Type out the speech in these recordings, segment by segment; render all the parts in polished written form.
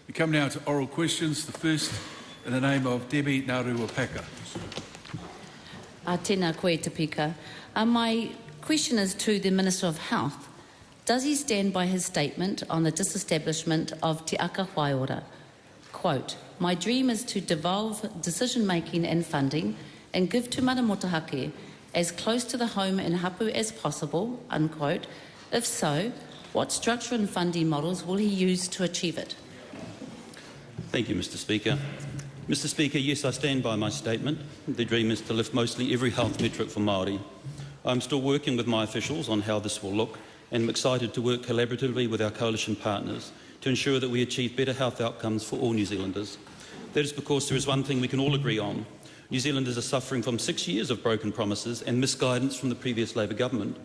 We come now to oral questions. The first in the name of Debbie Naruapaka. Tēnā koe te pika. My question is to the Minister of Health. Does he stand by his statement on the disestablishment of Te Aka Whai Ora? Quote, "My dream is to devolve decision-making and funding and give to mana motahake as close to the home and hapu as possible," unquote. If so, what structure and funding models will he use to achieve it? Thank you, Mr. Speaker. Mr. Speaker, yes, I stand by my statement. The dream is to lift mostly every health metric for Māori. I'm still working with my officials on how this will look, and I'm excited to work collaboratively with our coalition partners to ensure that we achieve better health outcomes for all New Zealanders. That is because there is one thing we can all agree on. New Zealanders are suffering from 6 years of broken promises and misguidance from the previous Labour government.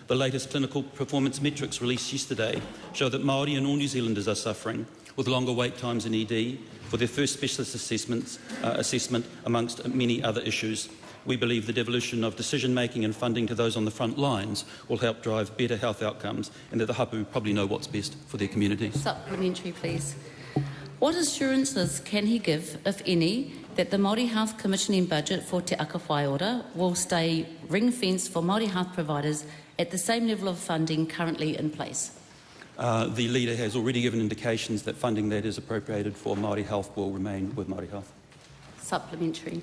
The latest clinical performance metrics released yesterday show that Māori and all New Zealanders are suffering with longer wait times in ED for their first specialist assessment, amongst many other issues. We believe the devolution of decision-making and funding to those on the front lines will help drive better health outcomes, and that the hapu probably know what's best for their communities. Supplementary, please. What assurances can he give, if any, that the Māori Health Commissioning budget for Te Aka Whai Ora will stay ring-fenced for Māori health providers at the same level of funding currently in place? The Leader has already given indications that funding that is appropriated for Māori Health will remain with Māori Health. Supplementary.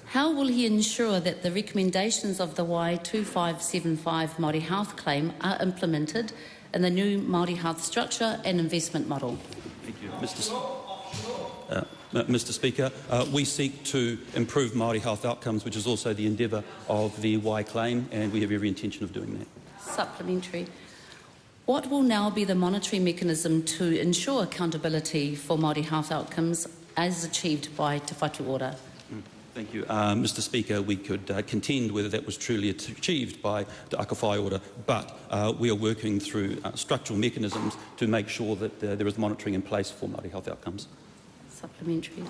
How will he ensure that the recommendations of the Y2575 Māori Health claim are implemented in the new Māori Health structure and investment model? Thank you, Mr. Speaker. We seek to improve Māori health outcomes, which is also the endeavour of the Y claim, and we have every intention of doing that. Supplementary. What will now be the monetary mechanism to ensure accountability for Māori health outcomes as achieved by Te Whatu Ora? Thank you. Mr. Speaker, we could contend whether that was truly achieved by Te Aka Whai Ora, but we are working through structural mechanisms to make sure that there is monitoring in place for Māori health outcomes. Supplementary.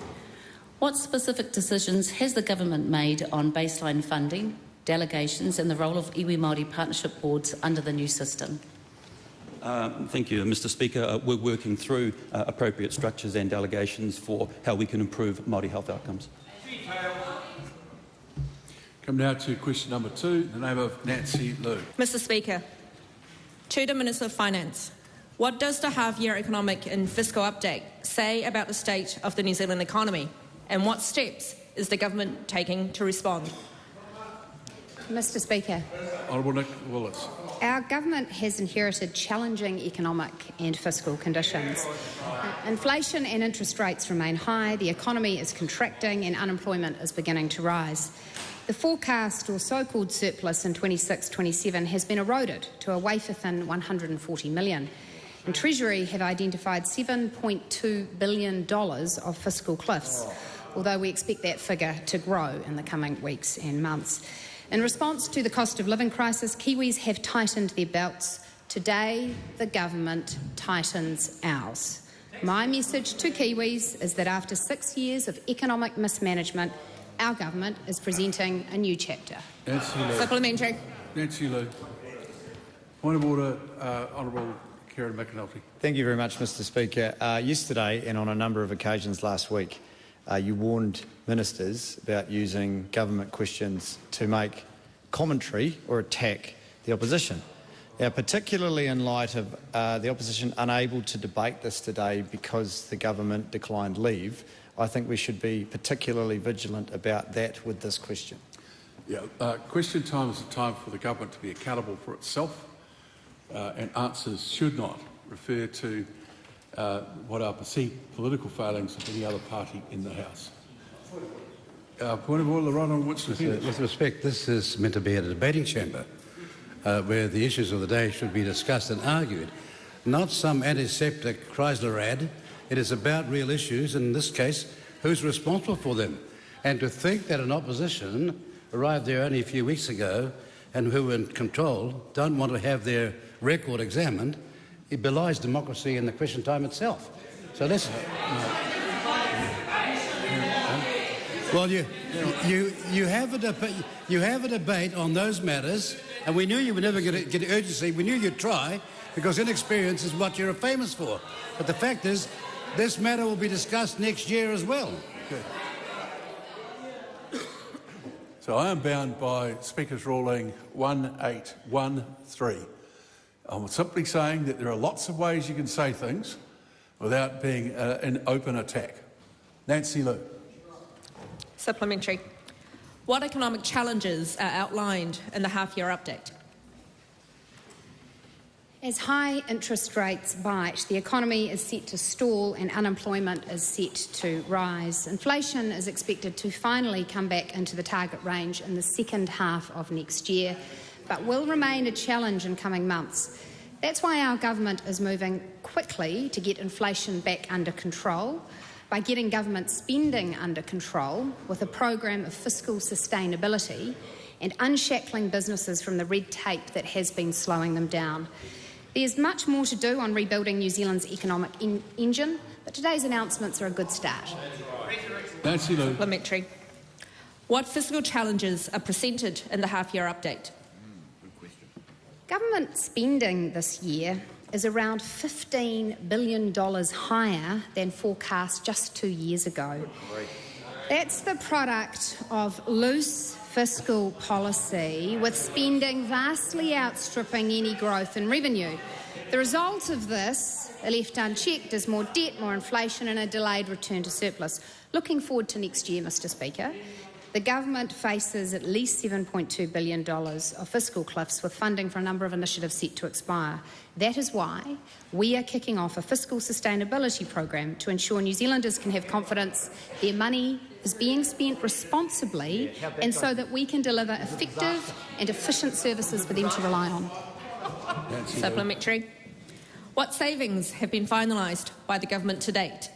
What specific decisions has the government made on baseline funding, delegations and the role of iwi Māori partnership boards under the new system? Thank you, Mr. Speaker. We're working through appropriate structures and delegations for how we can improve Māori health outcomes. Come now to question number 2, in the name of Nancy Liu. Mr. Speaker, to the Minister of Finance, what does the half-year economic and fiscal update say about the state of the New Zealand economy, and what steps is the government taking to respond? Mr. Speaker, Honourable Nick Willis. Our government has inherited challenging economic and fiscal conditions. Inflation and interest rates remain high, the economy is contracting and unemployment is beginning to rise. The forecast or so-called surplus in 26-27 has been eroded to a wafer-thin $140 million. And Treasury have identified $7.2 billion of fiscal cliffs, although we expect that figure to grow in the coming weeks and months. In response to the cost of living crisis, Kiwis have tightened their belts. Today, the government tightens ours. My message to Kiwis is that after 6 years of economic mismanagement, our government is presenting a new chapter. Nancy Liu. Supplementary. Nancy Liu. Point of order, Honourable Karen McAnulty. Thank you very much, Mr. Speaker. Yesterday and on a number of occasions last week, you warned ministers about using government questions to make commentary or attack the opposition. Now, particularly in light of the opposition unable to debate this today because the government declined leave, I think we should be particularly vigilant about that with this question. Question time is a time for the government to be accountable for itself, and answers should not refer to what are perceived political failings of any other party in the House. Point of order, right on Winston Peters. With respect, this is meant to be a debating chamber where the issues of the day should be discussed and argued, not some antiseptic Chrysler ad. It is about real issues, and in this case, who's responsible for them. And to think that an opposition arrived there only a few weeks ago and who are in control don't want to have their record examined, it belies democracy in the question time itself. So let's... Well, you have a debate on those matters, and we knew you would never get urgency. We knew you'd try, because inexperience is what you're famous for. But the fact is, This matter will be discussed next year as well. Okay. So I am bound by Speaker's ruling 1813. I'm simply saying that there are lots of ways you can say things without being an open attack. Nancy Lou. Supplementary. What economic challenges are outlined in the half-year update? As high interest rates bite, the economy is set to stall and unemployment is set to rise. Inflation is expected to finally come back into the target range in the second half of next year, but will remain a challenge in coming months. That's why our government is moving quickly to get inflation back under control, by getting government spending under control with a program of fiscal sustainability and unshackling businesses from the red tape that has been slowing them down. There's much more to do on rebuilding New Zealand's economic engine, but today's announcements are a good start. Nancy Lou. Supplementary. What fiscal challenges are presented in the half-year update? Government spending this year is around $15 billion higher than forecast just 2 years ago. That's the product of loose fiscal policy, with spending vastly outstripping any growth in revenue. The result of this, left unchecked, is more debt, more inflation and a delayed return to surplus. Looking forward to next year, Mr Speaker, the government faces at least $7.2 billion of fiscal cliffs, with funding for a number of initiatives set to expire. That is why we are kicking off a fiscal sustainability program to ensure New Zealanders can have confidence their money is being spent responsibly, and so that we can deliver effective and efficient services for them to rely on. Supplementary. What savings have been finalised by the government to date?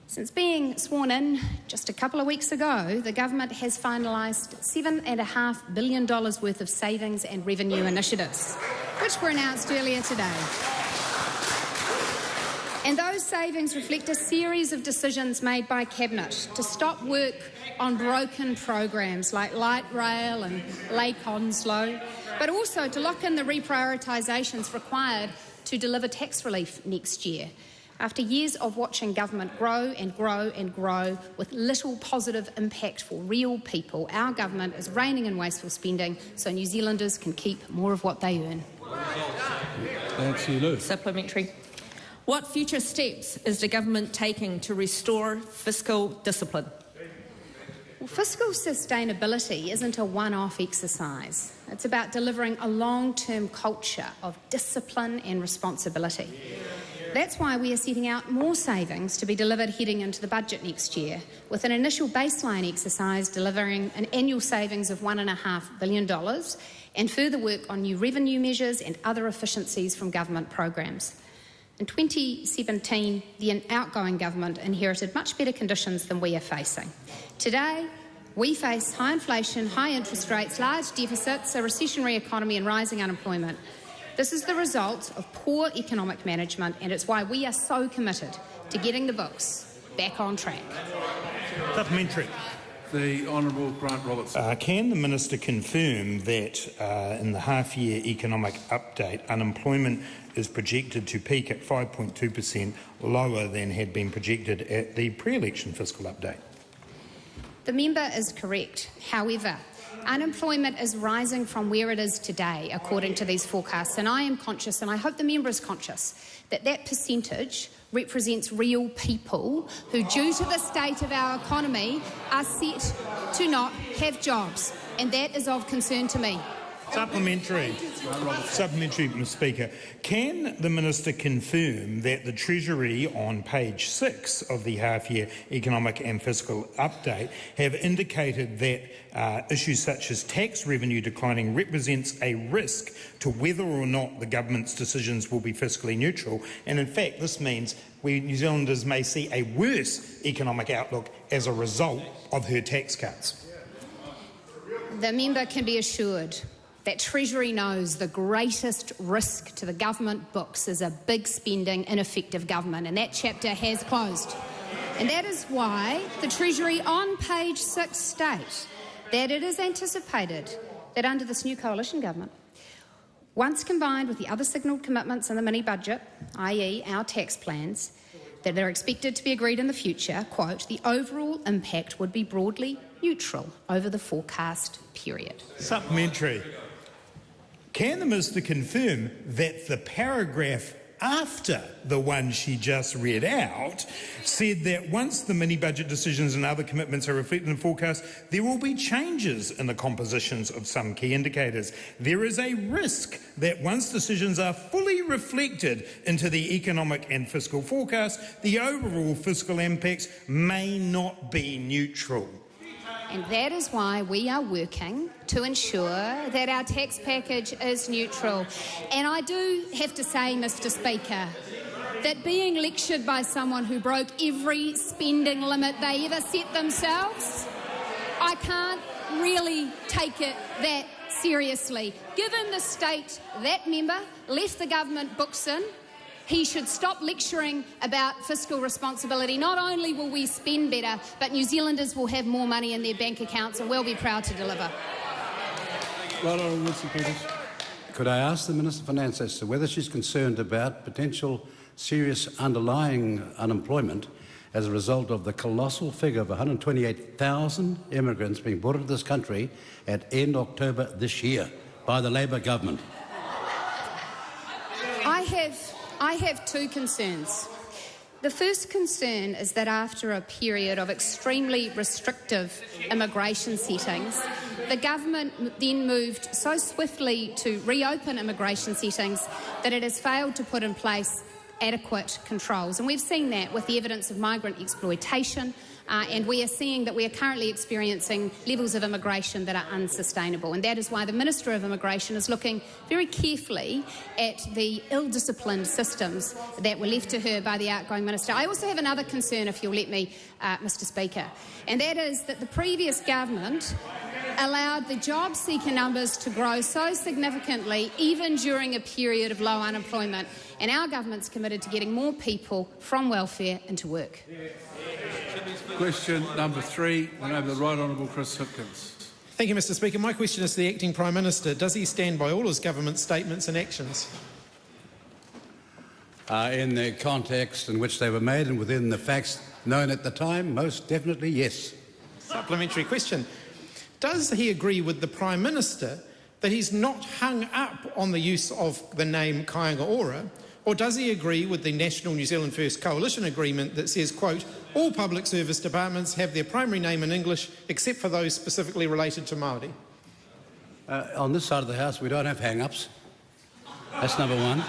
Since being sworn in just a couple of weeks ago, the government has finalised $7.5 billion worth of savings and revenue initiatives, which were announced earlier today. And those savings reflect a series of decisions made by Cabinet to stop work on broken programs like Light Rail and Lake Onslow, but also to lock in the reprioritisations required to deliver tax relief next year. After years of watching government grow and grow and grow with little positive impact for real people, our government is reining in wasteful spending so New Zealanders can keep more of what they earn. Nancy Lou. Supplementary. What future steps is the government taking to restore fiscal discipline? Well, fiscal sustainability isn't a one-off exercise. It's about delivering a long-term culture of discipline and responsibility. That's why we are setting out more savings to be delivered heading into the budget next year, with an initial baseline exercise delivering an annual savings of $1.5 billion and further work on new revenue measures and other efficiencies from government programs. In 2017, the outgoing government inherited much better conditions than we are facing. Today, we face high inflation, high interest rates, large deficits, a recessionary economy and rising unemployment. This is the result of poor economic management, and it's why we are so committed to getting the books back on track. Supplementary. The Honourable Grant Robertson. Can the Minister confirm that in the half-year economic update, unemployment is projected to peak at 5.2%, lower than had been projected at the pre-election fiscal update? The member is correct. However, unemployment is rising from where it is today, according to these forecasts, and I am conscious, and I hope the member is conscious, that that percentage represents real people who, due to the state of our economy, are set to not have jobs, and that is of concern to me. Supplementary, Mr Speaker. Can the Minister confirm that the Treasury on page 6 of the half-year economic and fiscal update have indicated that issues such as tax revenue declining represents a risk to whether or not the government's decisions will be fiscally neutral, and in fact this means we New Zealanders may see a worse economic outlook as a result of her tax cuts? The member can be assured that Treasury knows the greatest risk to the government books is a big spending, ineffective government, and that chapter has closed. And that is why the Treasury on page 6 states that it is anticipated that under this new coalition government, Once combined with the other signalled commitments in the mini-budget, i.e. our tax plans, that are expected to be agreed in the future, quote, the overall impact would be broadly neutral over the forecast period. Supplementary. Can the Minister confirm that the paragraph after the one she just read out said that once the mini-budget decisions and other commitments are reflected in the forecast, there will be changes in the compositions of some key indicators. There is a risk that once decisions are fully reflected into the economic and fiscal forecast, the overall fiscal impacts may not be neutral. And that is why we are working to ensure that our tax package is neutral. And I do have to say, Mr. Speaker, that being lectured by someone who broke every spending limit they ever set themselves, I can't really take it that seriously. Given the state that member left the government books in, he should stop lecturing about fiscal responsibility. Not only will we spend better, but New Zealanders will have more money in their bank accounts, and we'll be proud to deliver. Right on, Winston Peters. Could I ask the Minister for Finance as to whether she's concerned about potential serious underlying unemployment as a result of the colossal figure of 128,000 immigrants being brought into this country at end October this year by the Labor government? I have two concerns. The first concern is that after a period of extremely restrictive immigration settings, the government then moved so swiftly to reopen immigration settings that it has failed to put in place adequate controls. And we've seen that with the evidence of migrant exploitation, and we are seeing that we are currently experiencing levels of immigration that are unsustainable. And that is why the Minister of Immigration is looking very carefully at the ill-disciplined systems that were left to her by the outgoing Minister. I also have another concern, if you'll let me, Mr. Speaker, and that is that the previous government allowed the job seeker numbers to grow so significantly even during a period of low unemployment, and our government's committed to getting more people from welfare into work. Question number 3, the name of the Right Honourable Chris Hipkins. Thank you, Mr. Speaker. My question is to the Acting Prime Minister. Does he stand by all his government statements and actions? In the context in which they were made and within the facts known at the time, most definitely yes. Supplementary question. Does he agree with the Prime Minister that he's not hung up on the use of the name Kāinga Ora, or does he agree with the National New Zealand First Coalition Agreement that says, quote, all public service departments have their primary name in English except for those specifically related to Māori? On this side of the House, we don't have hang-ups. That's number one.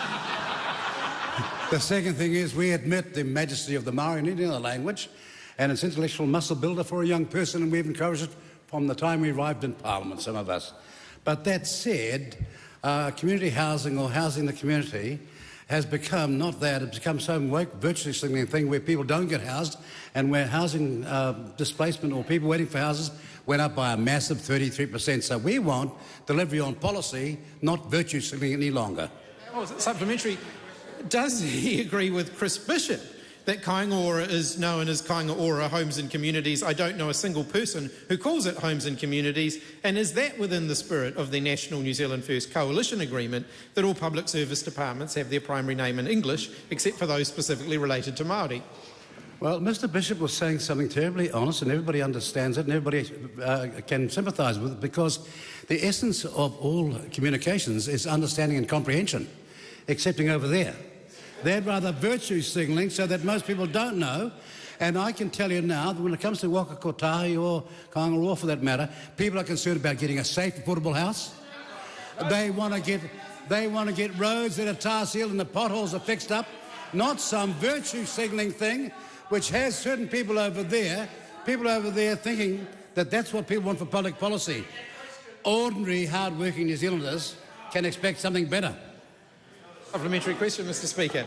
The second thing is we admit the majesty of the Māori in any other language, and it's intellectual muscle builder for a young person, and we've encouraged it from the time we arrived in Parliament, some of us. But that said, community housing or housing the community has become not that, it's become some virtually signaling thing where people don't get housed, and where housing displacement or people waiting for houses went up by a massive 33%. So we want delivery on policy, not virtue signaling any longer. Oh, supplementary. Does he agree with Chris Bishop that Kāinga Ora is known as Kāinga Ora Homes and Communities? I don't know a single person who calls it Homes and Communities. And is that within the spirit of the National New Zealand First Coalition Agreement that all public service departments have their primary name in English, except for those specifically related to Māori? Well, Mr. Bishop was saying something terribly honest, and everybody understands it, and everybody can sympathise with it, because the essence of all communications is understanding and comprehension, excepting over there. They're rather virtue signalling so that most people don't know. And I can tell you now that when it comes to Waka Kotahi or Kāinga Ora for that matter, people are concerned about getting a safe, affordable house. They want to get roads that are tar sealed and the potholes are fixed up, not some virtue signalling thing which has certain people over there thinking that that's what people want for public policy. Ordinary, hard-working New Zealanders can expect something better. Supplementary question, Mr. Speaker.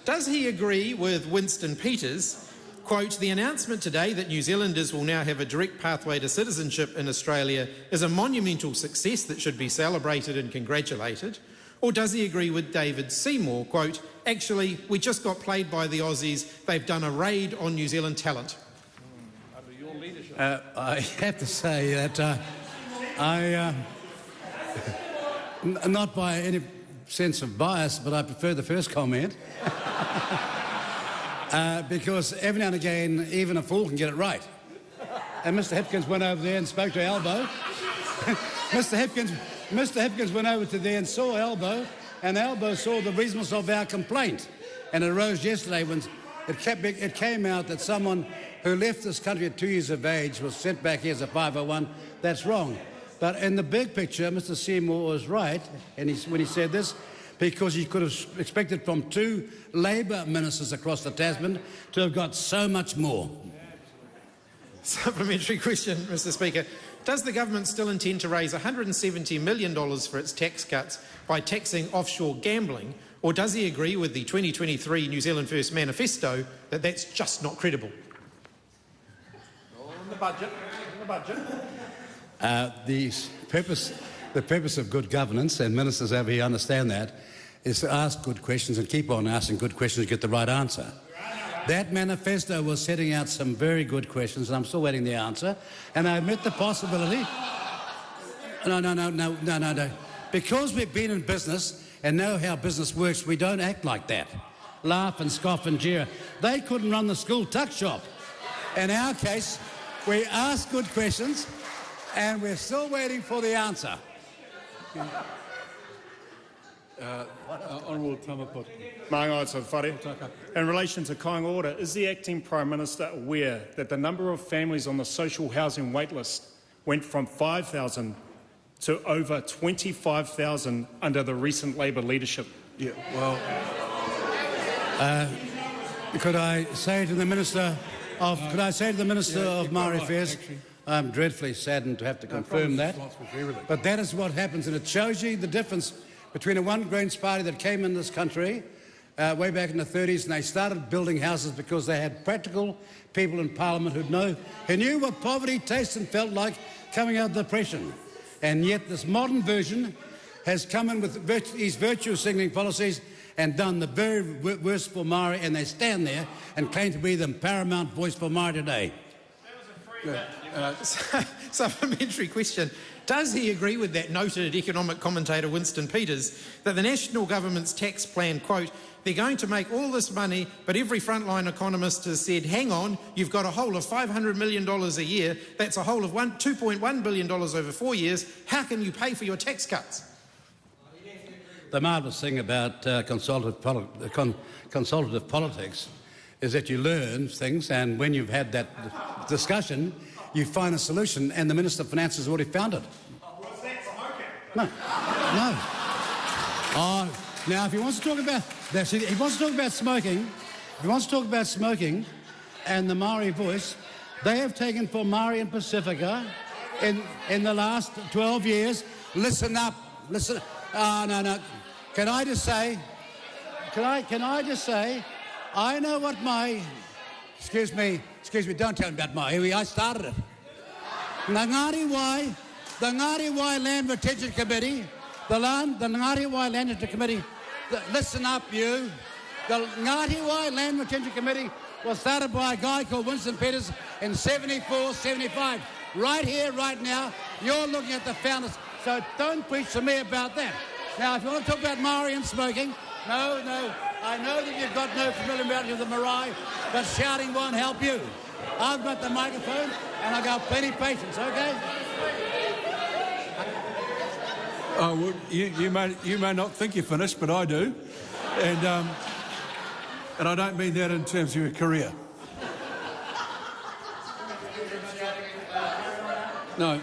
Does he agree with Winston Peters, quote, the announcement today that New Zealanders will now have a direct pathway to citizenship in Australia is a monumental success that should be celebrated and congratulated? Or does he agree with David Seymour, quote, actually, we just got played by the Aussies, they've done a raid on New Zealand talent? I have to say that Not by any sense of bias, but I prefer the first comment. Because every now and again, even a fool can get it right. And Mr Hipkins went over there and spoke to Albo. Mr Hipkins went over to there and saw Albo, and Albo saw the reasonableness of our complaint. And it arose yesterday when it came out that someone who left this country at 2 years of age was sent back here as a 501. That's wrong. But in the big picture, Mr Seymour was right when he said this, because he could have expected from 2 Labour ministers across the Tasman to have got so much more. Supplementary question, Mr Speaker. Does the government still intend to raise $170 million for its tax cuts by taxing offshore gambling, or does he agree with the 2023 New Zealand First manifesto that that's just not credible? On the budget. The purpose of good governance, and ministers over here understand that, is to ask good questions and keep on asking good questions to get the right answer. That manifesto was setting out some very good questions, and I'm still waiting the answer. And I admit the possibility. No. Because we've been in business and know how business works, we don't act like that. Laugh and scoff and jeer. They couldn't run the school tuck shop. In our case, we ask good questions, and we're still waiting for the answer. Honourable Tamapoti. In relation to Kāinga Order, is the Acting Prime Minister aware that the number of families on the social housing waitlist went from 5,000 to over 25,000 under the recent Labour leadership? Yeah, well... could I say to the Minister of Maori Affairs, I'm dreadfully saddened to have to confirm that, but that is what happens, and it shows you the difference between a one-Greens party that came in this country way back in the 30s, and they started building houses because they had practical people in Parliament who knew what poverty tasted and felt like coming out of the Depression. And yet this modern version has come in with these virtue-signalling policies and done the very worst for Maori, and they stand there and claim to be the paramount voice for Maori today. Supplementary question. Does he agree with that noted economic commentator Winston Peters that the national government's tax plan, quote, they're going to make all this money, but every frontline economist has said, hang on, you've got a hole of $500 million a year, that's a hole of $2.1 billion over 4 years, how can you pay for your tax cuts? The marvellous thing about consultative politics is that you learn things, and when you've had that discussion, you find a solution, and the Minister of Finance has already found it. No. Now, if he wants to talk about smoking, and the Maori voice, they have taken for Maori and Pacifica in the last 12 years. Listen up. No. Can I just say? I know what my... Excuse me, don't tell me about my... I started it. The Ngāti Wai Land Retention Committee, the Ngāti Wai Land Retention Committee, listen up you. The Ngāti Wai Land Retention Committee was started by a guy called Winston Peters in 74, 75. Right here, right now, you're looking at the founders, so don't preach to me about that. Now, if you want to talk about Maori and smoking, no, I know that you've got no familiarity with the marae, but shouting won't help you. I've got the microphone, and I've got plenty of patience, okay? Oh, well, you may not think you're finished, but I do. And I don't mean that in terms of your career. No.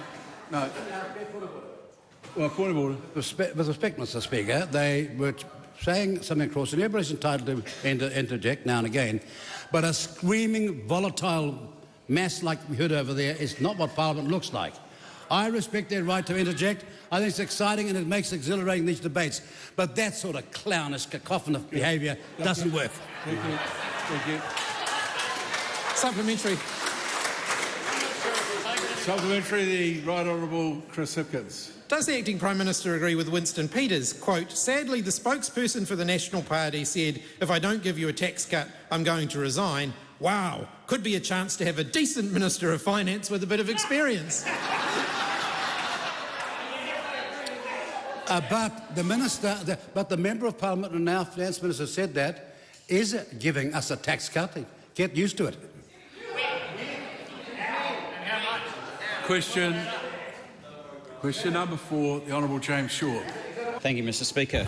Well, point of order. With respect, Mr. Speaker, they were saying something across, and everybody's entitled to interject now and again, but a screaming, volatile mass like we heard over there is not what Parliament looks like. I respect their right to interject. I think it's exciting and it makes exhilarating these debates. But that sort of clownish, cacophonous behaviour doesn't work. Thank you. Supplementary. Supplementary, the Right Honourable Chris Hipkins. Does the Acting Prime Minister agree with Winston Peters? Quote, sadly, the spokesperson for the National Party said, if I don't give you a tax cut, I'm going to resign. Wow, could be a chance to have a decent Minister of Finance with a bit of experience. But the minister, but the member of parliament and now finance minister said that is giving us a tax cut. Get used to it. Question number 4, the Honourable James Shaw. Thank you, Mr. Speaker.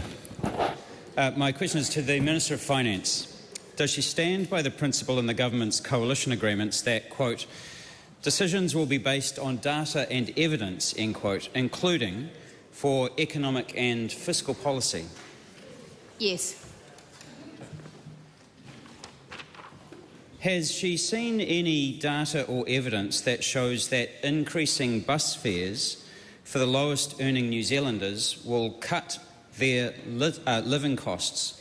My question is to the Minister of Finance. Does she stand by the principle in the government's coalition agreements that, quote, decisions will be based on data and evidence, end quote, including for economic and fiscal policy? Yes. Has she seen any data or evidence that shows that increasing bus fares for the lowest earning New Zealanders will cut their living costs?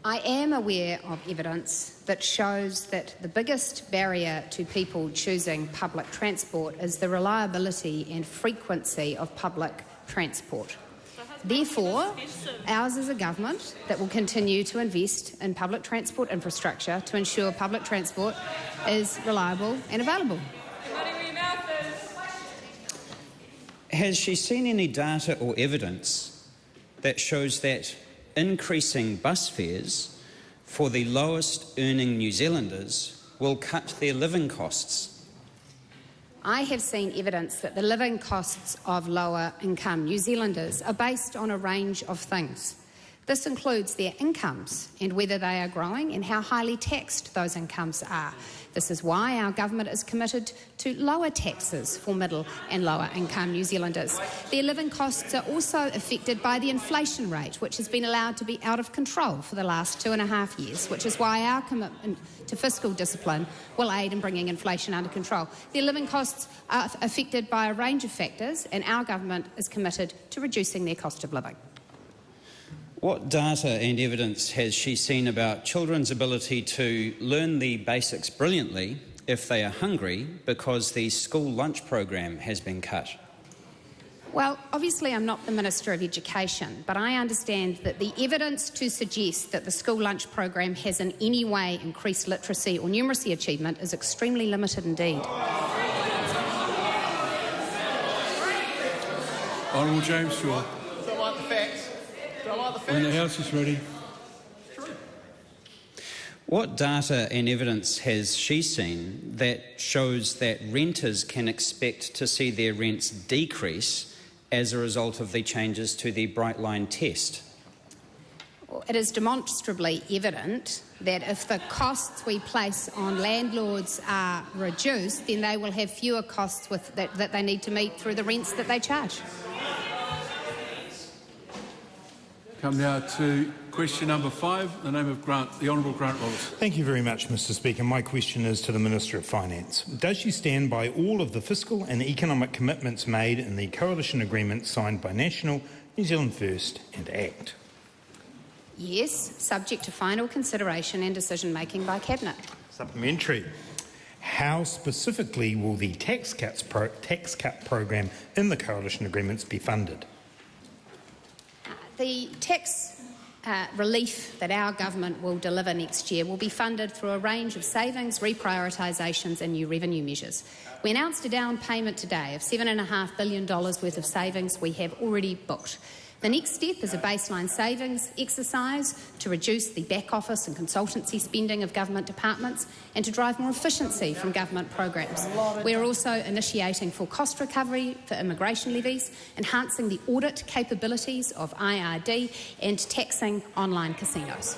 I am aware of evidence that shows that the biggest barrier to people choosing public transport is the reliability and frequency of public transport. Therefore, ours is a government that will continue to invest in public transport infrastructure to ensure public transport is reliable and available. Has she seen any data or evidence that shows that increasing bus fares for the lowest earning New Zealanders will cut their living costs? I have seen evidence that the living costs of lower income New Zealanders are based on a range of things. This includes their incomes and whether they are growing and how highly taxed those incomes are. This is why our government is committed to lower taxes for middle and lower income New Zealanders. Their living costs are also affected by the inflation rate, which has been allowed to be out of control for the last 2.5 years, which is why our commitment to fiscal discipline will aid in bringing inflation under control. Their living costs are affected by a range of factors, and our government is committed to reducing their cost of living. What data and evidence has she seen about children's ability to learn the basics brilliantly if they are hungry because the school lunch program has been cut? Well, obviously I'm not the Minister of Education, but I understand that the evidence to suggest that the school lunch program has in any way increased literacy or numeracy achievement is extremely limited indeed. Honourable James Shaw. Don't like the facts. Don't like the facts. When the House is ready. What data and evidence has she seen that shows that renters can expect to see their rents decrease as a result of the changes to the Bright Line test? Well, it is demonstrably evident that if the costs we place on landlords are reduced, then they will have fewer costs that they need to meet through the rents that they charge. Come now to question number 5, the name of Grant, the Honourable Grant Robertson. Thank you very much, Mr. Speaker. My question is to the Minister of Finance. Does she stand by all of the fiscal and economic commitments made in the coalition agreement signed by National, New Zealand First and ACT? Yes, subject to final consideration and decision-making by Cabinet. Supplementary. How specifically will the tax cut program in the coalition agreements be funded? The tax relief that our government will deliver next year will be funded through a range of savings, reprioritisations and new revenue measures. We announced a down payment today of $7.5 billion worth of savings we have already booked. The next step is a baseline savings exercise to reduce the back office and consultancy spending of government departments and to drive more efficiency from government programs. We are also initiating full cost recovery for immigration levies, enhancing the audit capabilities of IRD and taxing online casinos.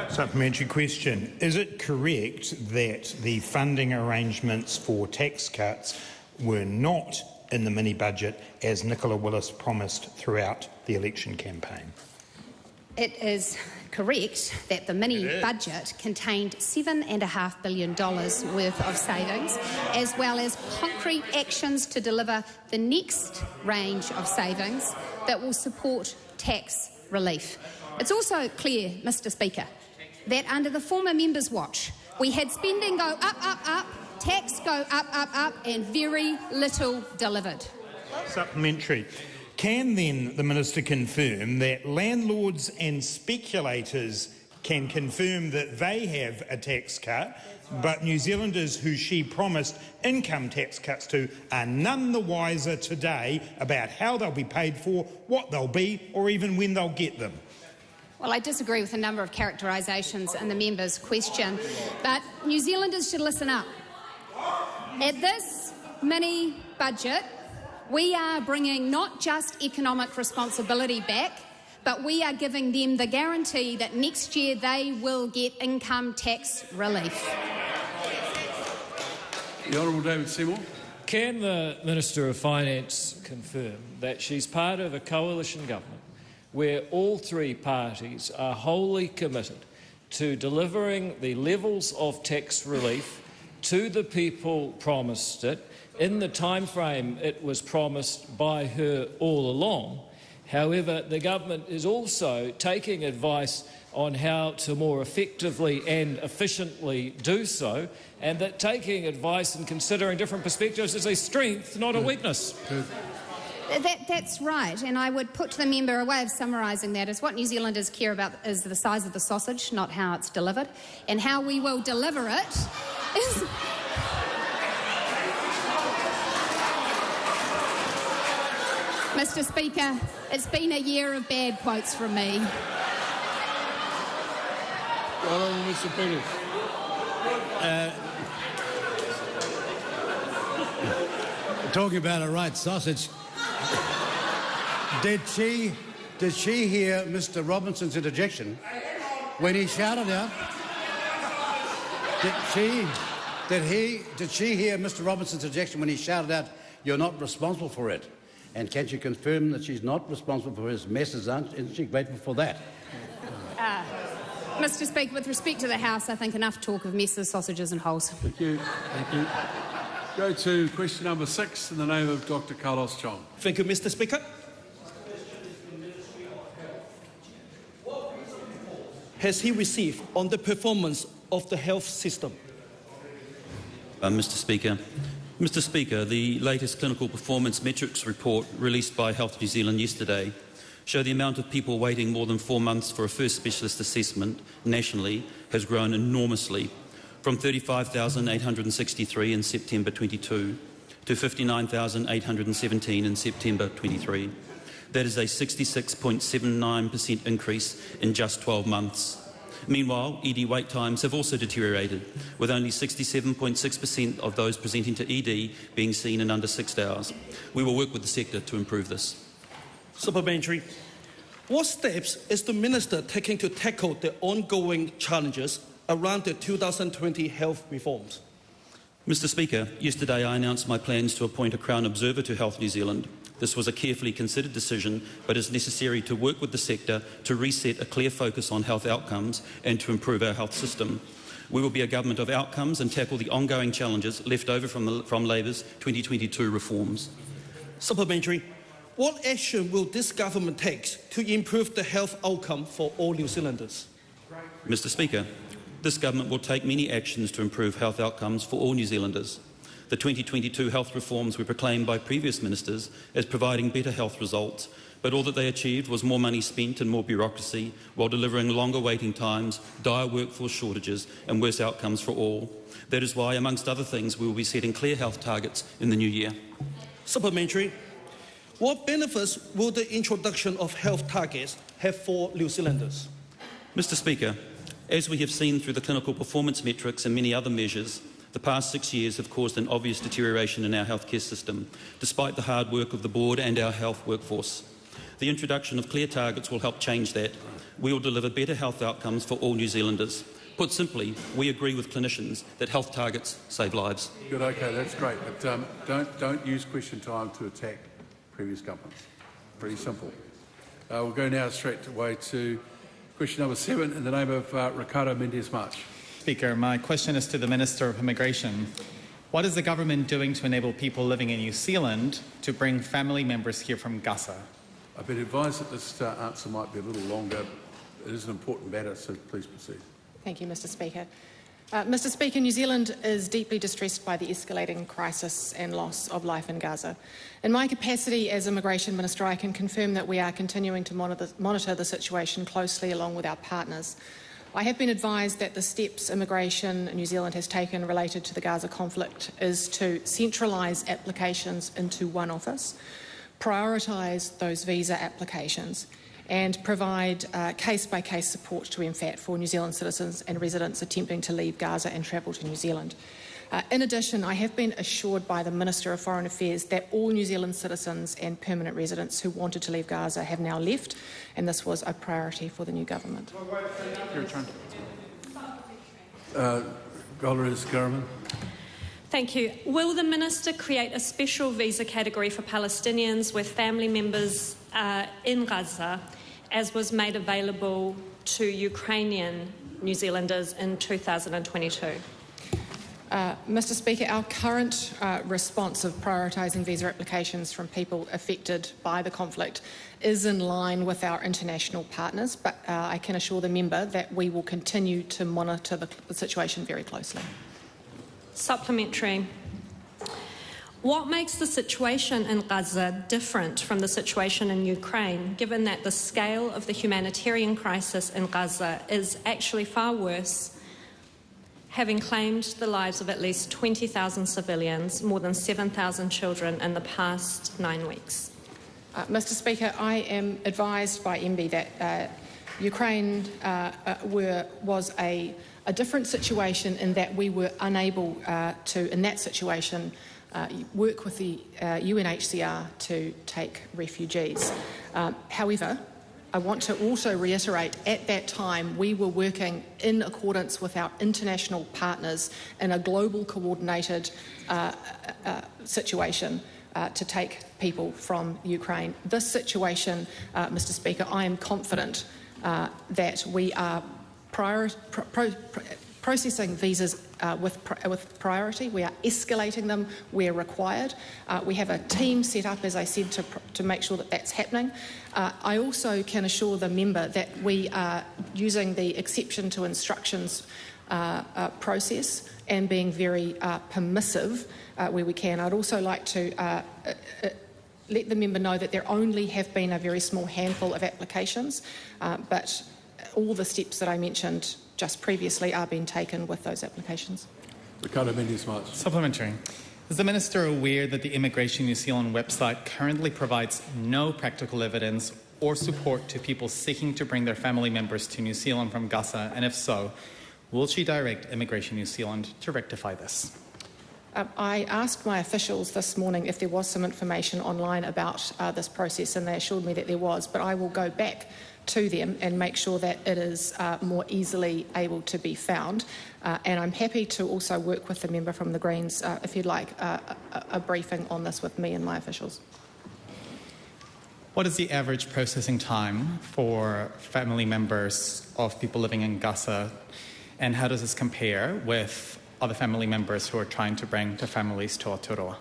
Supplementary question. Is it correct that the funding arrangements for tax cuts were not in the mini-budget as Nicola Willis promised throughout the election campaign? It is correct that the mini-budget contained $7.5 billion worth of savings, as well as concrete actions to deliver the next range of savings that will support tax relief. It's also clear, Mr. Speaker, that under the former member's watch, we had spending go up, tax go up, and very little delivered. Supplementary. Can then the Minister confirm that landlords and speculators can confirm that they have a tax cut, but New Zealanders who she promised income tax cuts to are none the wiser today about how they'll be paid for, what they'll be, or even when they'll get them. Well, I disagree with a number of characterisations in the member's question, but New Zealanders should listen up. At this mini-budget, we are bringing not just economic responsibility back, but we are giving them the guarantee that next year they will get income tax relief. The Honourable David Seymour. Can the Minister of Finance confirm that she's part of a coalition government where all three parties are wholly committed to delivering the levels of tax relief to the people promised it in the time frame it was promised by her all along? However, the government is also taking advice on how to more effectively and efficiently do so, and that taking advice and considering different perspectives is a strength, not a weakness. That's right, and I would put to the member a way of summarising that is what New Zealanders care about is the size of the sausage, not how it's delivered, and how we will deliver it is... Mr. Speaker, it's been a year of bad quotes from me. Mr. Peters. Talking about a right sausage. Did she hear Mr. Robertson's interjection when he shouted out? Did she hear Mr. Robertson's interjection when he shouted out, "You're not responsible for it"? And can she confirm that she's not responsible for his messes? Isn't she grateful for that? Mr. Speaker, with respect to the House, I think enough talk of messes, sausages and holes. Thank you. Thank you. Go to question number 6 in the name of Dr. Carlos Chong. Thank you, Mr. Speaker. Has he received on the performance of the health system? Mr. Speaker, the latest clinical performance metrics report released by Health New Zealand yesterday show the amount of people waiting more than 4 months for a first specialist assessment nationally has grown enormously, from 35,863 in September 22 to 59,817 in September 23. That is a 66.79% increase in just 12 months. Meanwhile, ED wait times have also deteriorated, with only 67.6% of those presenting to ED being seen in under 6 hours. We will work with the sector to improve this. Supplementary. What steps is the Minister taking to tackle the ongoing challenges around the 2020 health reforms? Mr. Speaker, yesterday I announced my plans to appoint a Crown Observer to Health New Zealand. This was a carefully considered decision, but is necessary to work with the sector to reset a clear focus on health outcomes and to improve our health system. We will be a government of outcomes and tackle the ongoing challenges left over from Labour's 2022 reforms. Supplementary. What action will this government take to improve the health outcome for all New Zealanders? Mr. Speaker, this government will take many actions to improve health outcomes for all New Zealanders. The 2022 health reforms were proclaimed by previous ministers as providing better health results, but all that they achieved was more money spent and more bureaucracy, while delivering longer waiting times, dire workforce shortages and worse outcomes for all. That is why, amongst other things, we will be setting clear health targets in the new year. Supplementary. What benefits will the introduction of health targets have for New Zealanders? Mr. Speaker, as we have seen through the clinical performance metrics and many other measures, the past 6 years have caused an obvious deterioration in our healthcare system, despite the hard work of the board and our health workforce. The introduction of clear targets will help change that. We will deliver better health outcomes for all New Zealanders. Put simply, we agree with clinicians that health targets save lives. Good, okay, that's great, but don't use question time to attack previous governments. Pretty simple. We'll go now straight away to question number 7 in the name of Ricardo Mendes-March. Speaker, my question is to the Minister of Immigration. What is the government doing to enable people living in New Zealand to bring family members here from Gaza? I've been advised that this answer might be a little longer. It is an important matter, so please proceed. Thank you, Mr. Speaker. Mr. Speaker, New Zealand is deeply distressed by the escalating crisis and loss of life in Gaza. In my capacity as Immigration Minister, I can confirm that we are continuing to monitor the situation closely along with our partners. I have been advised that the steps Immigration New Zealand has taken related to the Gaza conflict is to centralise applications into one office, prioritise those visa applications and provide case-by-case support to MFAT for New Zealand citizens and residents attempting to leave Gaza and travel to New Zealand. In addition, I have been assured by the Minister of Foreign Affairs that all New Zealand citizens and permanent residents who wanted to leave Gaza have now left, and this was a priority for the new government. Your turn. Thank you. Will the Minister create a special visa category for Palestinians with family members in Gaza, as was made available to Ukrainian New Zealanders in 2022? Mr Speaker, our current response of prioritising visa applications from people affected by the conflict is in line with our international partners, but I can assure the member that we will continue to monitor the situation very closely. Supplementary. What makes the situation in Gaza different from the situation in Ukraine, given that the scale of the humanitarian crisis in Gaza is actually far worse, having claimed the lives of at least 20,000 civilians, more than 7,000 children in the past 9 weeks? Mr Speaker, I am advised by MB that Ukraine was a different situation in that we were unable to, in that situation, work with the UNHCR to take refugees. However, I want to also reiterate, at that time we were working in accordance with our international partners in a global coordinated situation to take people from Ukraine. This situation, Mr Speaker, I am confident that we are processing visas with priority. We are escalating them where required. We have a team set up, as I said, to make sure that that's happening. I also can assure the member that we are using the exception to instructions process and being very permissive where we can. I'd also like to let the member know that there only have been a very small handful of applications, but all the steps that I mentioned just previously are being taken with those applications. Supplementary. Is the Minister aware that the Immigration New Zealand website currently provides no practical evidence or support to people seeking to bring their family members to New Zealand from Gaza, and if so, will she direct Immigration New Zealand to rectify this? I asked my officials this morning if there was some information online about this process, and they assured me that there was, but I will go back to them and make sure that it is more easily able to be found. And I'm happy to also work with the member from the Greens if you'd like a briefing on this with me and my officials. What is the average processing time for family members of people living in Gaza, and how does this compare with other family members who are trying to bring their families to Aotearoa?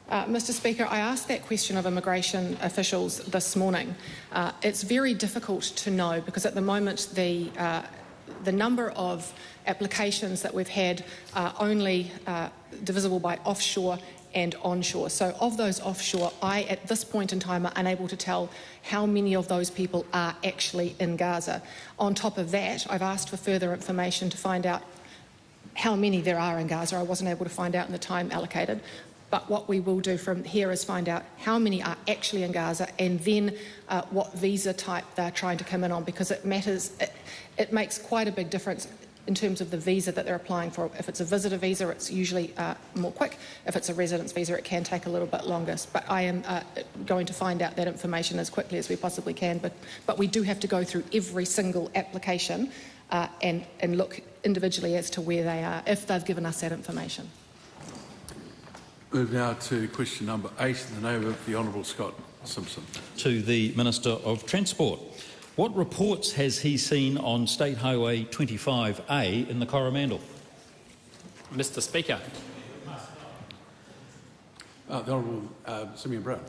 Mr Speaker, I asked that question of immigration officials this morning. It's very difficult to know because at the moment the number of applications that we've had are only divisible by offshore and onshore. So of those offshore, I at this point in time are unable to tell how many of those people are actually in Gaza. On top of that, I've asked for further information to find out how many there are in Gaza. I wasn't able to find out in the time allocated. But what we will do from here is find out how many are actually in Gaza and then what visa type they're trying to come in on, because it matters. It makes quite a big difference in terms of the visa that they're applying for. If it's a visitor visa, it's usually more quick. If it's a residence visa, it can take a little bit longer. But I am going to find out that information as quickly as we possibly can. But we do have to go through every single application and look individually as to where they are, if they've given us that information. Move now to question number 8 in the name of the Honourable Scott Simpson. To the Minister of Transport. What reports has he seen on State Highway 25A in the Coromandel? Mr Speaker. The Honourable Seymour Brown.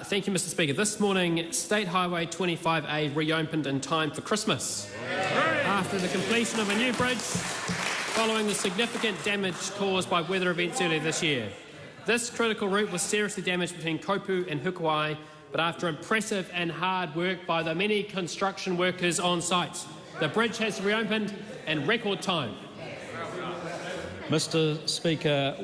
Thank you, Mr Speaker. This morning, State Highway 25A reopened in time for Christmas. After the completion of a new bridge following the significant damage caused by weather events earlier this year. This critical route was seriously damaged between Kopu and Hukuai, but after impressive and hard work by the many construction workers on site, The bridge has reopened in record time. Mr Speaker,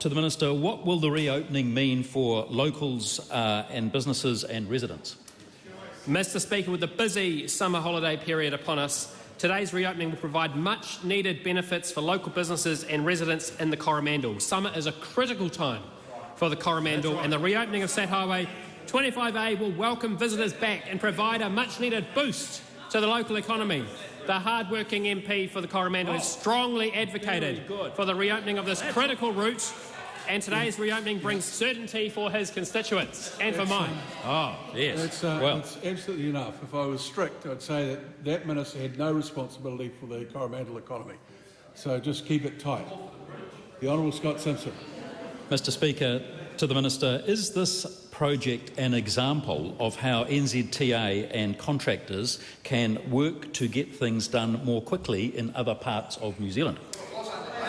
to the Minister, what will the reopening mean for locals and businesses and residents? Mr Speaker, with the busy summer holiday period upon us, today's reopening will provide much needed benefits for local businesses and residents in the Coromandel. Summer is a critical time for the Coromandel, and the reopening of State Highway 25A will welcome visitors back and provide a much needed boost to the local economy. The hard-working MP for the Coromandel has strongly advocated for the reopening of this critical route, and today's reopening brings certainty for his constituents and for mine. Oh, yes. It's absolutely enough. If I was strict, I'd say that minister had no responsibility for the Coromandel economy. So just keep it tight. The Honourable Scott Simpson. Mr Speaker, to the Minister, is this project an example of how NZTA and contractors can work to get things done more quickly in other parts of New Zealand?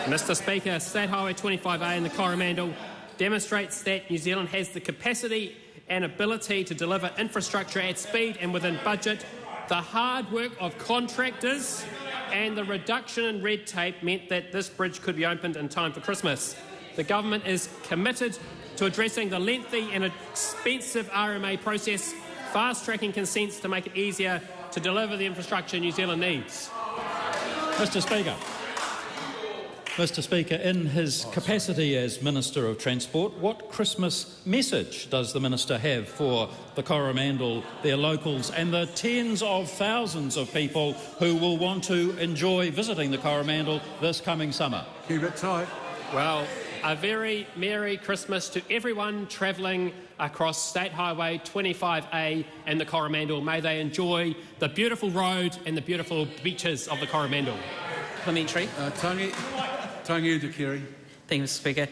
Mr Speaker, State Highway 25A in the Coromandel demonstrates that New Zealand has the capacity and ability to deliver infrastructure at speed and within budget. The hard work of contractors and the reduction in red tape meant that this bridge could be opened in time for Christmas. The government is committed to addressing the lengthy and expensive RMA process, fast-tracking consents to make it easier to deliver the infrastructure New Zealand needs. Mr Speaker, in his capacity as Minister of Transport, what Christmas message does the Minister have for the Coromandel, their locals and the tens of thousands of people who will want to enjoy visiting the Coromandel this coming summer? Keep it tight. Well, a very Merry Christmas to everyone travelling across State Highway 25A and the Coromandel. May they enjoy the beautiful road and the beautiful beaches of the Coromandel. Parliamentary. Tangi to Kerry. Thank you, Mr Speaker.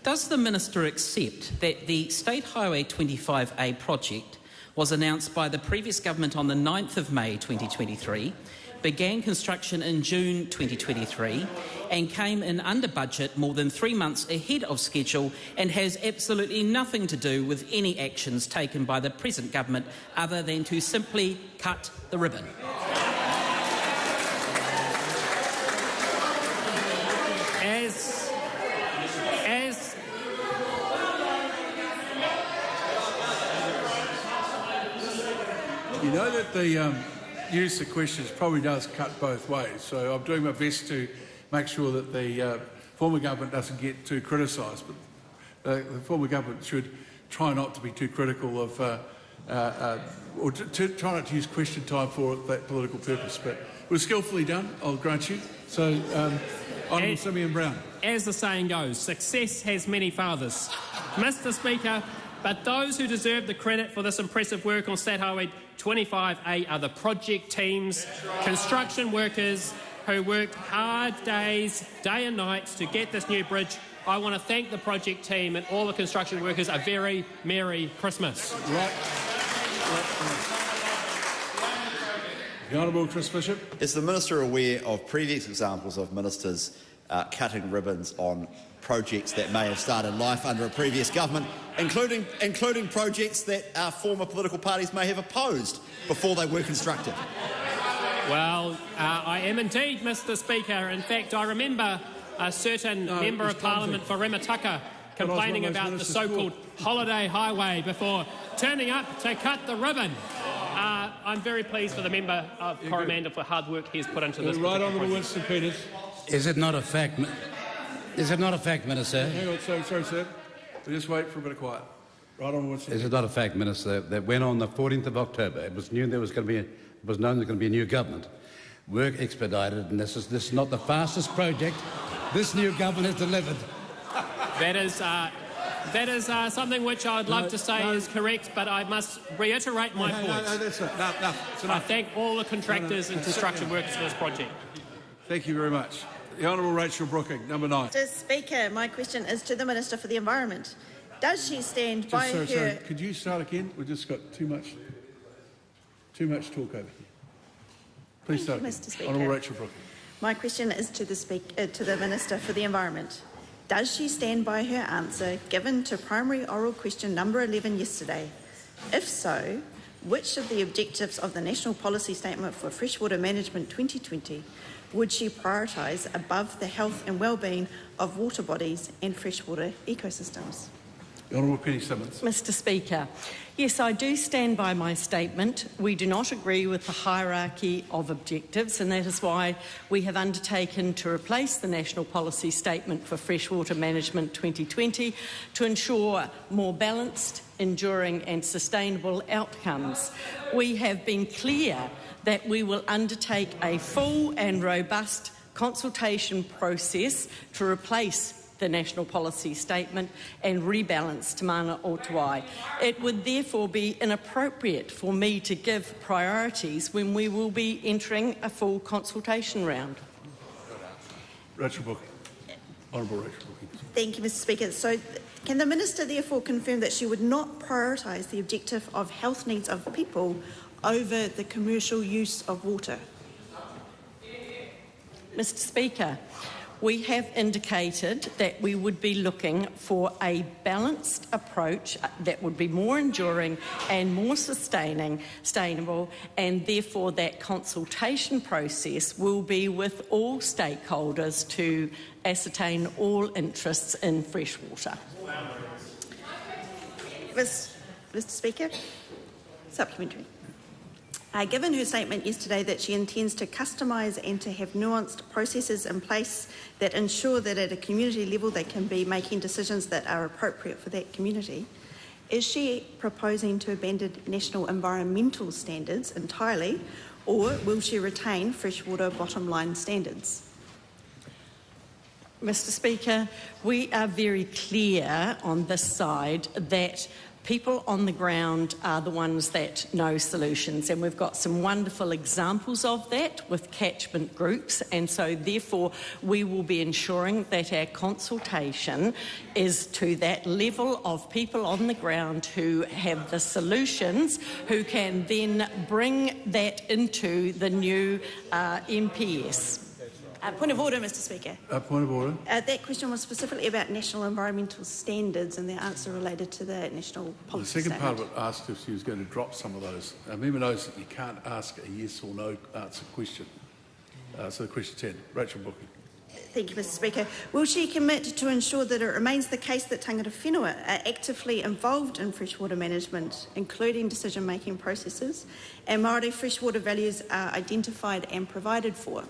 Does the Minister accept that the State Highway 25A project was announced by the previous government on the 9th of May 2023, began construction in June 2023 and came in under budget more than 3 months ahead of schedule and has absolutely nothing to do with any actions taken by the present government other than to simply cut the ribbon? You know that the use of questions probably does cut both ways, so I'm doing my best to make sure that the former government doesn't get too criticised, but the former government should try not to be too critical of, or to try not to use question time for that political purpose. But it was skillfully done, I'll grant you. So, Honourable Simeon Brown. As the saying goes, success has many fathers. Mr Speaker, but those who deserve the credit for this impressive work on State Highway 25A are the project teams, construction workers who worked hard days, day and night to get this new bridge. I want to thank the project team and all the construction workers. A very Merry Christmas. Right. The Honourable Chris Bishop. Is the Minister aware of previous examples of ministers cutting ribbons on projects that may have started life under a previous government, including projects that former political parties may have opposed before they were constructed? Well, I am indeed, Mr Speaker. In fact, I remember a certain Member of Parliament for Remataka complaining about the so-called holiday highway before turning up to cut the ribbon. I'm very pleased for the Member of Coromandel for hard work he has put into this. Right, Honourable Winston Peters. Is it not a fact? Is it not a fact, Minister? Hang on, sorry, sir. We'll just wait for a bit of quiet. Right on, Winston. Is it not a fact, Minister, that when on the 14th of October it was known there was going to be a new government, work expedited, and this is not the fastest project this new government has delivered. That is something which I would love to say is correct, but I must reiterate my point. No, that's it. No, I thank all the contractors and construction workers for this project. Thank you very much. The Honourable Rachel Brooking, number 9. Mr Speaker, my question is to the Minister for the Environment. Does she stand by her... Sorry, could you start again? We've just got too much talk over here. Please start again. Mr Speaker. Honourable Rachel Brooking. My question is to the Minister for the Environment. Does she stand by her answer given to primary oral question number 11 yesterday? If so, which of the objectives of the National Policy Statement for Freshwater Management 2020 would she prioritise above the health and well-being of water bodies and freshwater ecosystems? Honourable Penny Simmons. Mr Speaker, yes, I do stand by my statement. We do not agree with the hierarchy of objectives, and that is why we have undertaken to replace the National Policy Statement for Freshwater Management 2020 to ensure more balanced, enduring and sustainable outcomes. We have been clear that we will undertake a full and robust consultation process to replace the National Policy Statement and rebalance Te Mana o Te Wai. It would therefore be inappropriate for me to give priorities when we will be entering a full consultation round. Rachel Booking. Honourable Rachel Booking. Thank you, Mr Speaker. So, can the Minister therefore confirm that she would not prioritise the objective of health needs of people over the commercial use of water? Mr Speaker, we have indicated that we would be looking for a balanced approach that would be more enduring and more sustainable, and therefore that consultation process will be with all stakeholders to ascertain all interests in freshwater. Mr Speaker, supplementary. Given her statement yesterday that she intends to customise and to have nuanced processes in place that ensure that at a community level they can be making decisions that are appropriate for that community, is she proposing to abandon national environmental standards entirely, or will she retain freshwater bottom line standards? Mr Speaker, we are very clear on this side that people on the ground are the ones that know solutions, and we've got some wonderful examples of that with catchment groups, and so therefore we will be ensuring that our consultation is to that level of people on the ground who have the solutions, who can then bring that into the new MPS. Point of order, Mr Speaker. Point of order. That question was specifically about national environmental standards and the answer related to the national policy The second part statement. of it asked if she was going to drop some of those. Member knows that you can't ask a yes or no answer question. So the question 10. Rachel Booking. Thank you, Mr Speaker. Will she commit to ensure that it remains the case that tangata whenua are actively involved in freshwater management, including decision-making processes, and Māori freshwater values are identified and provided for?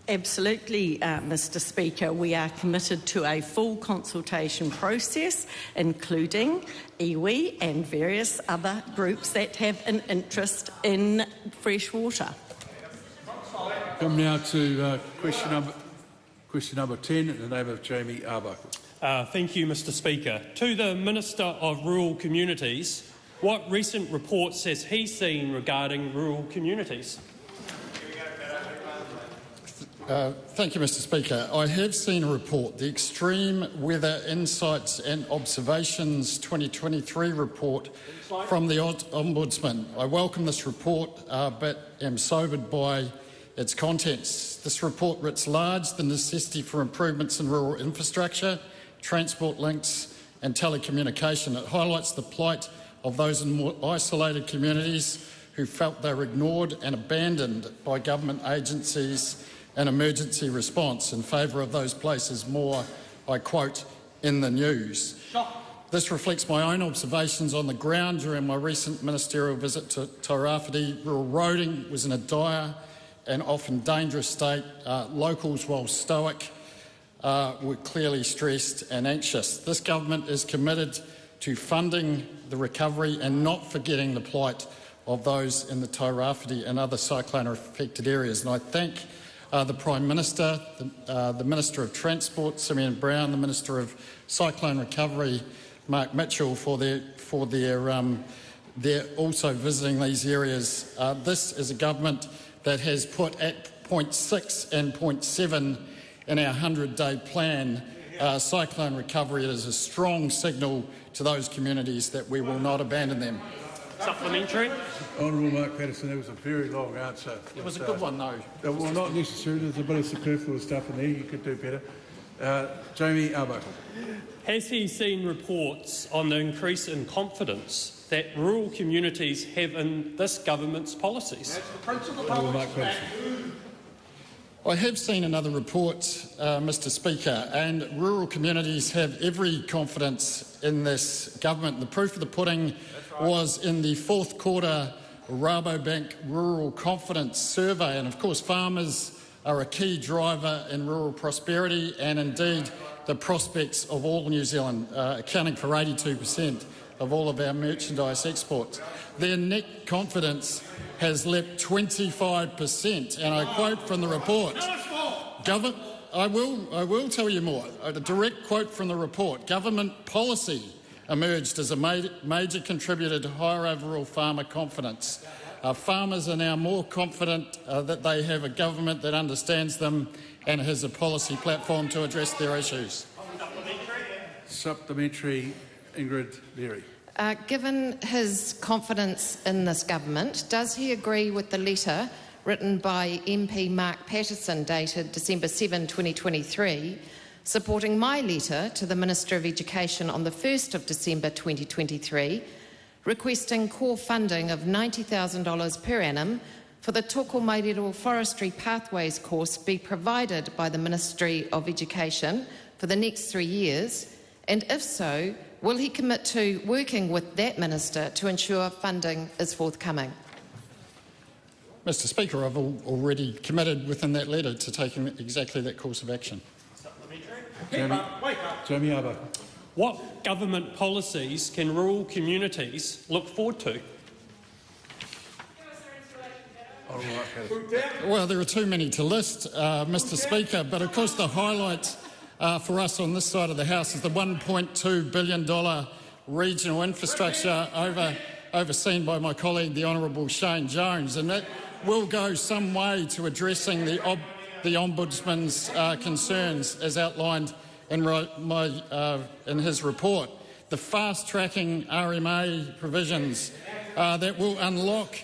Absolutely, Mr Speaker. We are committed to a full consultation process, including iwi and various other groups that have an interest in freshwater. Come now to question number 10 in the name of Jamie Arbuckle. Thank you, Mr Speaker. To the Minister of Rural Communities, what recent reports has he seen regarding rural communities? Thank you, Mr Speaker. I have seen a report, the Extreme Weather Insights and Observations 2023 report from the Ombudsman. I welcome this report but am sobered by its contents. This report writs large the necessity for improvements in rural infrastructure, transport links and telecommunication. It highlights the plight of those in more isolated communities who felt they were ignored and abandoned by government agencies and emergency response in favour of those places more, I quote, in the news. This reflects my own observations on the ground during my recent ministerial visit to Tairāwhiti. Rural roading was in a dire and often dangerous state. Locals, while stoic, were clearly stressed and anxious. This government is committed to funding the recovery and not forgetting the plight of those in the Tairāwhiti and other cyclone-affected areas. And I thank the Prime Minister, the Minister of Transport, Simeon Brown, the Minister of Cyclone Recovery, Mark Mitchell, for their also visiting these areas. This is a government that has put at point 6 and point 7 in our 100-day plan cyclone recovery. It is a strong signal to those communities that we will not abandon them. Supplementary. Honourable Mark Patterson, that was a very long answer. It was a good one, though. Well, not necessarily. There's a bit of superfluous stuff in there. You could do better. Jamie Arbuckle. Has he seen reports on the increase in confidence that rural communities have in this government's policies? I have seen another report, Mr Speaker, and rural communities have every confidence in this government. The proof of the pudding was in the fourth quarter Rabobank Rural Confidence Survey, and of course farmers are a key driver in rural prosperity and indeed the prospects of all New Zealand, accounting for 82% of all of our merchandise exports. Their net confidence has leapt 25%, and I quote from the report. I will tell you more. A direct quote from the report. Government policy emerged as a major contributor to higher overall farmer confidence. Farmers are now more confident that they have a government that understands them and has a policy platform to address their issues. Supplementary, Ingrid Berry. Given his confidence in this government, does he agree with the letter written by MP Mark Patterson dated December 7, 2023, supporting my letter to the Minister of Education on the 1st of December 2023, requesting core funding of $90,000 per annum for the Toko Mairero Forestry Pathways course be provided by the Ministry of Education for the next 3 years? And if so, will he commit to working with that minister to ensure funding is forthcoming? Mr Speaker, I've already committed within that letter to taking exactly that course of action. Jamie Arbo. What government policies can rural communities look forward to? Well, there are too many to list, Mr Speaker, but of course the highlight for us on this side of the House is the $1.2 billion regional infrastructure overseen by my colleague, the Honourable Shane Jones, and that will go some way to addressing the Ombudsman's concerns as outlined in his report. The fast-tracking RMA provisions that will unlock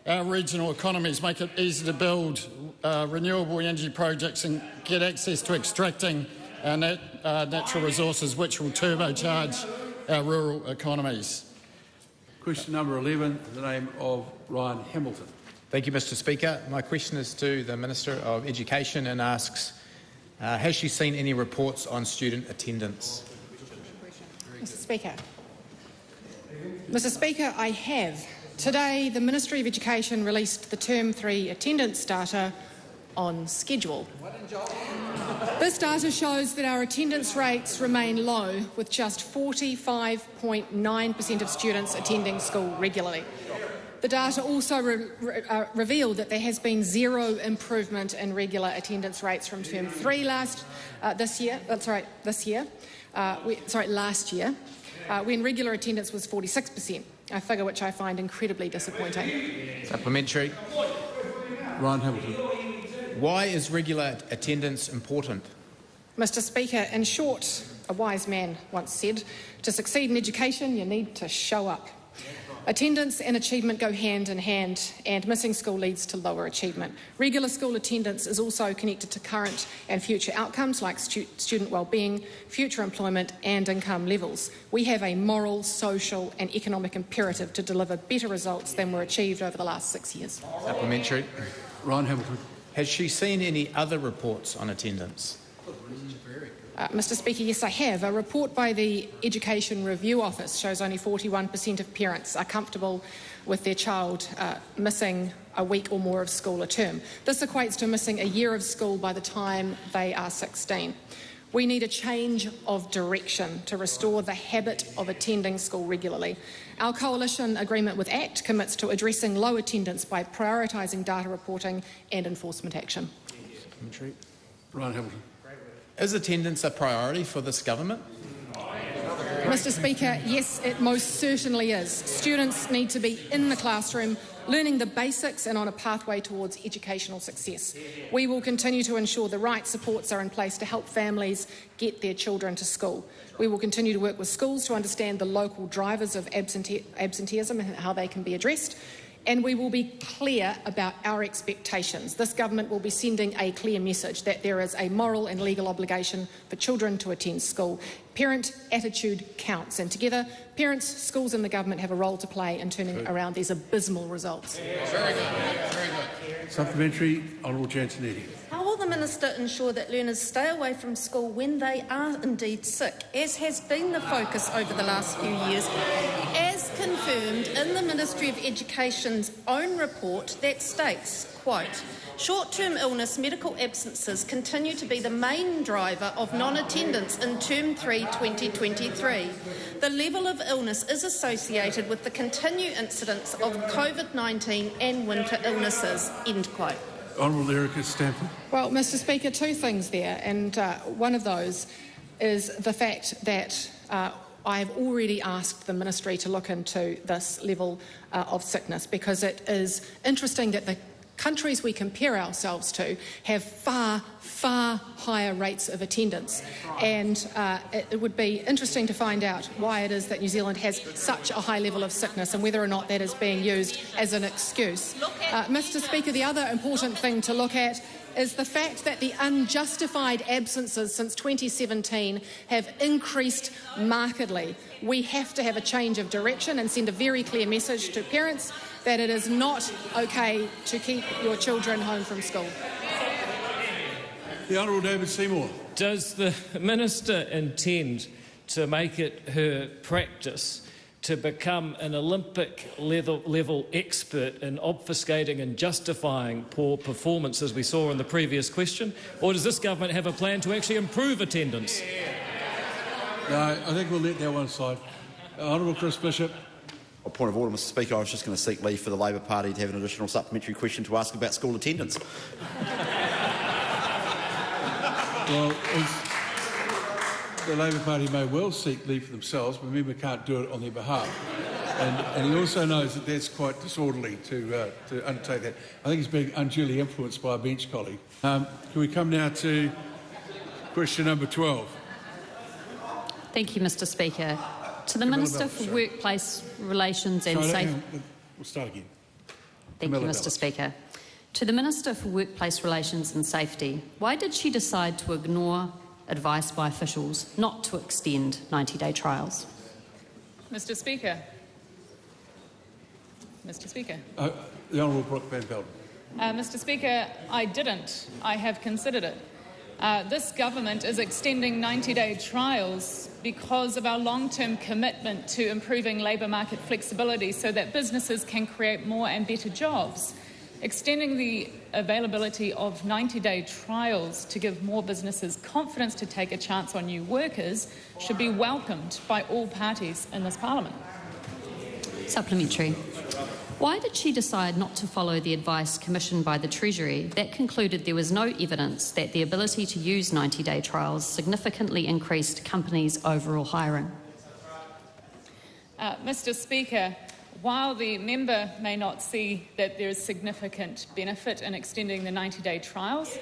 our regional economies, make it easy to build renewable energy projects and get access to extracting natural resources, which will turbocharge our rural economies. Question number 11, in the name of Ryan Hamilton. Thank you, Mr Speaker. My question is to the Minister of Education and asks, has she seen any reports on student attendance? Mr Speaker, I have. Today, the Ministry of Education released the Term 3 attendance data on schedule. This data shows that our attendance rates remain low, with just 45.9% of students attending school regularly. The data also revealed that there has been zero improvement in regular attendance rates from Term 3 last year, when regular attendance was 46%, a figure which I find incredibly disappointing. Supplementary. Ryan Hamilton. Why is regular attendance important? Mr Speaker, in short, a wise man once said, to succeed in education, you need to show up. Attendance and achievement go hand in hand, and missing school leads to lower achievement. Regular school attendance is also connected to current and future outcomes like student wellbeing, future employment and income levels. We have a moral, social and economic imperative to deliver better results than were achieved over the last 6 years. Supplementary. Ryan Hamilton. Has she seen any other reports on attendance? Mr Speaker, yes, I have. A report by the Education Review Office shows only 41% of parents are comfortable with their child missing a week or more of school a term. This equates to missing a year of school by the time they are 16. We need a change of direction to restore the habit of attending school regularly. Our coalition agreement with ACT commits to addressing low attendance by prioritising data reporting and enforcement action. Ryan Hamilton. Is attendance a priority for this government? Mr Speaker, yes, it most certainly is. Students need to be in the classroom, learning the basics and on a pathway towards educational success. We will continue to ensure the right supports are in place to help families get their children to school. We will continue to work with schools to understand the local drivers of absenteeism and how they can be addressed. and we will be clear about our expectations. This government will be sending a clear message that there is a moral and legal obligation for children to attend school. Parent attitude counts, and together, parents, schools and the government have a role to play in turning around these abysmal results. Very good. Very good. Supplementary, Honourable Jacinda. How will the Minister ensure that learners stay away from school when they are indeed sick, as has been the focus over the last few years, as confirmed in the Ministry of Education's own report that states, quote, short-term illness medical absences continue to be the main driver of non-attendance in Term 3 2023. The level of illness is associated with the continued incidence of COVID-19 and winter illnesses, end quote. Honourable Erica Stamford. Well, Mr Speaker, two things there, and one of those is the fact that I have already asked the Ministry to look into this level of sickness, because it is interesting that the countries we compare ourselves to have far higher rates of attendance, and it would be interesting to find out why it is that New Zealand has such a high level of sickness and whether or not that is being used as an excuse. Mr Speaker, the other important thing to look at is the fact that the unjustified absences since 2017 have increased markedly. We have to have a change of direction and send a very clear message to parents that it is not okay to keep your children home from school. The Honourable David Seymour. Does the Minister intend to make it her practice to become an Olympic level expert in obfuscating and justifying poor performance, as we saw in the previous question? Or does this government have a plan to actually improve attendance? No, I think we'll let that one slide. Honourable Chris Bishop. A point of order, Mr Speaker. I was just going to seek leave for the Labor Party to have an additional supplementary question to ask about school attendance. Well, the Labor Party may well seek leave for themselves, but remember, can't do it on their behalf. And he also knows that that's quite disorderly to undertake that. I think he's being unduly influenced by a bench colleague. Can we come now to question number 12? Thank you, Mr Speaker. To the Minister for Workplace Relations and Safety. We'll start again. Thank you, Mr Speaker. To the Minister for Workplace Relations and Safety, why did she decide to ignore advice by officials not to extend 90-day trials? Mr Speaker. Mr Speaker. The Honourable Brooke Van Velden. Mr Speaker, I didn't. I have considered it. This government is extending 90-day trials because of our long-term commitment to improving labour market flexibility so that businesses can create more and better jobs. Extending the availability of 90-day trials to give more businesses confidence to take a chance on new workers should be welcomed by all parties in this Parliament. Supplementary. Why did she decide not to follow the advice commissioned by the Treasury that concluded there was no evidence that the ability to use 90-day trials significantly increased companies' overall hiring? Mr Speaker, while the member may not see that there is significant benefit in extending the 90-day trials,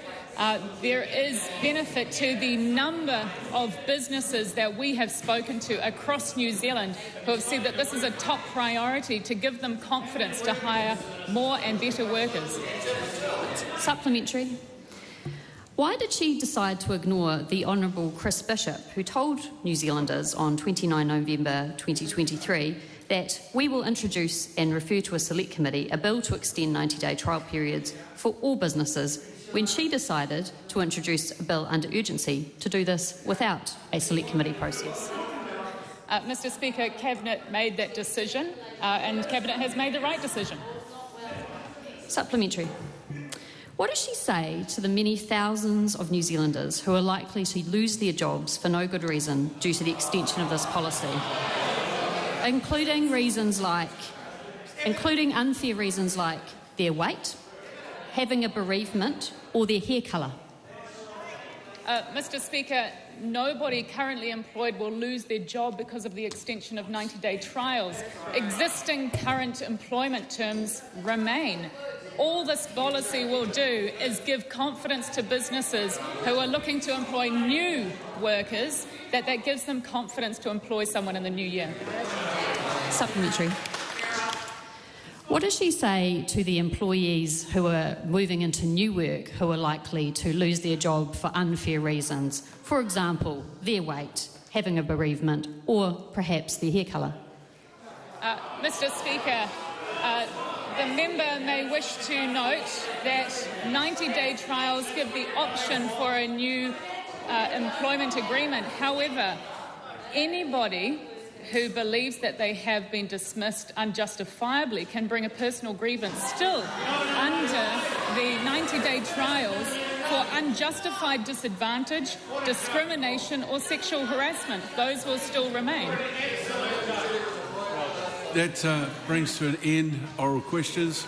there is benefit to the number of businesses that we have spoken to across New Zealand who have said that this is a top priority to give them confidence to hire more and better workers. Supplementary. Why did she decide to ignore the Honourable Chris Bishop, who told New Zealanders on 29 November 2023 that we will introduce and refer to a select committee a bill to extend 90-day trial periods for all businesses, when she decided to introduce a bill under urgency to do this without a select committee process? Mr Speaker, Cabinet made that decision and Cabinet has made the right decision. Supplementary. What does she say to the many thousands of New Zealanders who are likely to lose their jobs for no good reason due to the extension of this policy, including unfair reasons like their weight, having a bereavement, or their hair colour? Mr Speaker, nobody currently employed will lose their job because of the extension of 90-day trials. Existing current employment terms remain. All this policy will do is give confidence to businesses who are looking to employ new workers, that gives them confidence to employ someone in the new year. Supplementary. What does she say to the employees who are moving into new work who are likely to lose their job for unfair reasons? For example, their weight, having a bereavement, or perhaps their hair colour? Mr. Speaker, the member may wish to note that 90-day trials give the option for a new employment agreement. However, anybody who believes that they have been dismissed unjustifiably can bring a personal grievance still under the 90-day trials for unjustified disadvantage, discrimination or sexual harassment. Those will still remain. That brings to an end oral questions.